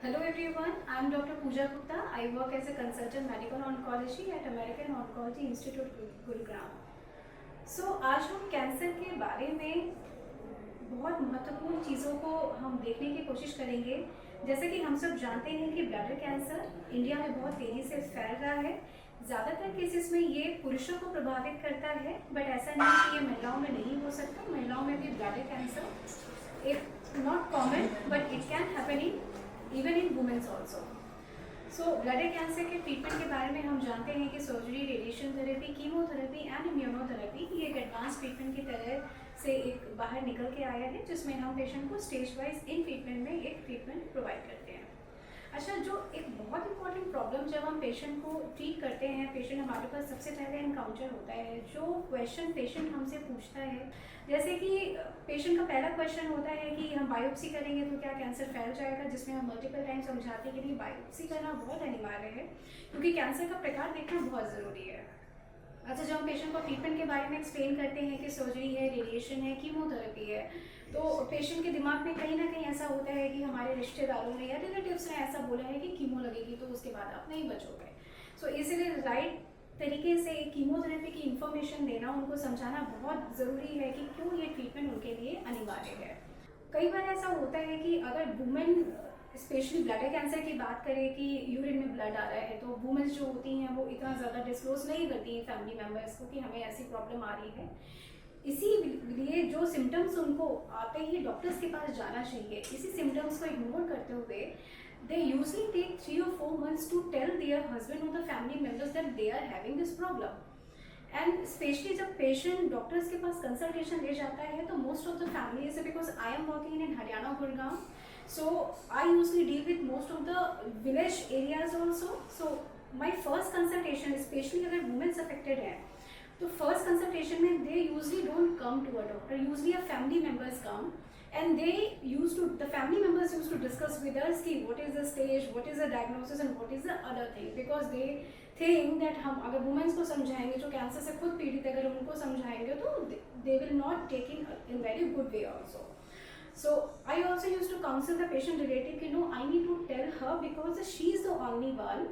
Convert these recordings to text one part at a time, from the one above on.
Hello everyone, I am Dr. Pooja Gupta. I work as a consultant medical oncology at American Oncology Institute, Gurugram. आज हम cancer के बारे में बहुत महत्वपूर्ण चीज़ों को हम देखने की कोशिश करेंगे। जैसे कि हम सब जानते हैं कि ब्लैडर कैंसर इंडिया में बहुत तेज़ी से फैल रहा है। ज़्यादातर केसेस में ये पुरुषों को प्रभावित करता है, बट ऐसा नहीं कि ये महिलाओं में नहीं हो सकता। महिलाओं में भी ब्लैडर कैंसर एक not common but it can happen in even in womens also. So bladder cancer के ट्रीटमेंट के बारे में हम जानते हैं कि surgery, radiation therapy, chemotherapy and immunotherapy ये एक एडवांस ट्रीटमेंट की तरह से एक बाहर निकल के आया है, जिसमें हम पेशेंट को स्टेज वाइज इन ट्रीटमेंट में एक ट्रीटमेंट प्रोवाइड करते हैं। अच्छा, जो एक बहुत इंपॉर्टेंट प्रॉब्लम जब हम पेशेंट को ट्रीट करते हैं, पेशेंट हमारे पास सबसे पहले एनकाउंटर होता है। जो क्वेश्चन पेशेंट हमसे पूछता है, जैसे कि पेशेंट का पहला क्वेश्चन होता है कि हम बायोप्सी करेंगे तो क्या कैंसर फैल जाएगा, जिसमें हम मल्टीपल टाइम समझाते हैं कि नहीं, बायोप्सी करना बहुत अनिवार्य है क्योंकि कैंसर का प्रकार देखना बहुत ज़रूरी है। अच्छा, जब हम पेशेंट को ट्रीटमेंट के बारे में एक्सप्लेन करते हैं कि सर्जरी है, रेडिएशन है, कीमोथेरेपी है, तो पेशेंट के दिमाग में कहीं ना कहीं ऐसा होता है कि हमारे रिश्तेदारों ने या रिलेटिव्स ने ऐसा बोला है कि कीमो लगेगी तो उसके बाद आप नहीं बचोगे। सो इसलिए राइट तरीके से कीमोथेरेपी की इंफॉर्मेशन देना, उनको समझाना बहुत ज़रूरी है कि क्यों ये ट्रीटमेंट उनके लिए अनिवार्य है। कई बार ऐसा होता है कि अगर वुमेन स्पेशली ब्लैडर कैंसर की बात करें कि यूरिन में ब्लड आ रहा है, तो वुमेन्स जो होती हैं वो इतना ज़्यादा डिस्क्लोज नहीं करती हैं फैमिली मेम्बर्स को कि हमें ऐसी प्रॉब्लम आ रही है। इसीलिए जो सिम्टम्स उनको आते ही डॉक्टर्स के पास जाना चाहिए। इसी सिम्टम्स को इग्नोर करते हुए they usually take 3 or 4 months to tell their husband or the family members that they are having this problem. And specially जब पेशेंट डॉक्टर्स के पास कंसल्टेशन ले जाता है तो most of the families, because I am working in Haryana Gurgaon, so I usually deal with most of the village areas also. So my first consultation, especially अगर women's affected है, तो first consultation में they usually don't come to a doctor. Usually a family members come and the family members used to discuss with us कि what is the stage, what is the diagnosis and what is the other thing, because they think that हम अगर women को समझाएंगे जो cancer से खुद पीड़ित है, अगर उनको समझाएंगे तो they will not take in very good way also. So I also used to counsel the patient relative कि no, I need to tell her because she is the only one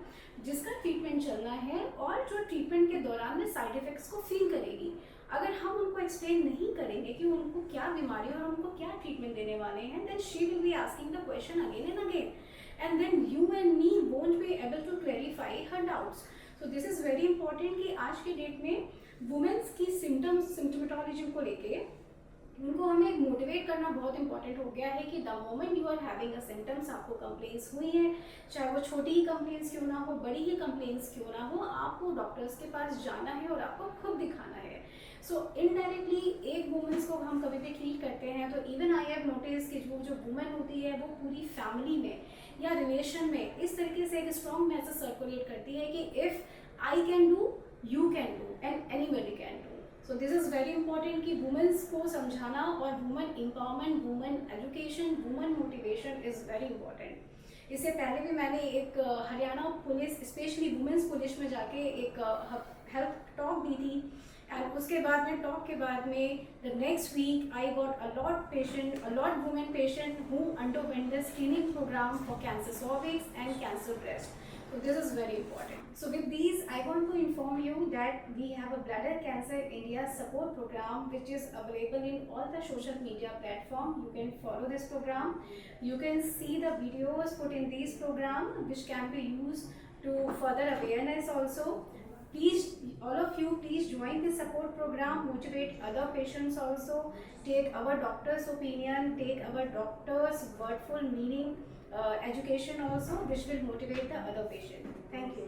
जिसका ट्रीटमेंट चलना है और जो treatment के दौरान में side effects को फील करेगी। अगर हम उनको एक्सप्लेन नहीं करेंगे कि उनको क्या बीमारी है और उनको क्या ट्रीटमेंट देने वाले हैं, then she will be asking the question again and again, and then you and me won't be able to clarify her doubts. So this is very important कि आज के डेट में वुमेन्स की सिम्टोमेटोलॉजी को लेके उनको हमें मोटिवेट करना बहुत इंपॉर्टेंट हो गया है कि the moment you are having a symptoms, आपको कंप्लेंट्स हुई हैं, चाहे वो छोटी ही कंप्लेंट्स क्यों ना हो, बड़ी ही कंप्लेंट्स क्यों ना हो, आपको डॉक्टर्स के पास जाना है और आपको खुद दिखाना है। सो इनडायरेक्टली एक वुमेन्स को हम कभी भी ट्रीट करते हैं तो इवन आई हैव नोटिस कि वो जो वुमेन होती है वो पूरी फैमिली में या रिलेशन में इस तरीके से एक स्ट्रॉन्ग मैसेज सर्कुलेट करती है कि if I can do, you can do and anybody can do. So this is very important कि वुमेन्स को समझाना और women empowerment, women education, women motivation is very important. इससे पहले भी मैंने एक Haryana police, specially womens police में जाके एक हेल्थ टॉक दी थी, एंड उसके बाद में टॉक के बाद में the next week I got a lot women patient who underwent the screening programme for cancer cervix and cancer breast. So this is very important. So with these, I want to inform you that we have a Bladder Cancer India support program which is available in all the social media platform. You can follow this program. You can see the videos put in this program which can be used to further awareness also. Please, all of you, please join this support program, motivate other patients also, take our doctor's opinion, take our doctor's wordful meaning education also, which will motivate the other patient. Thank you.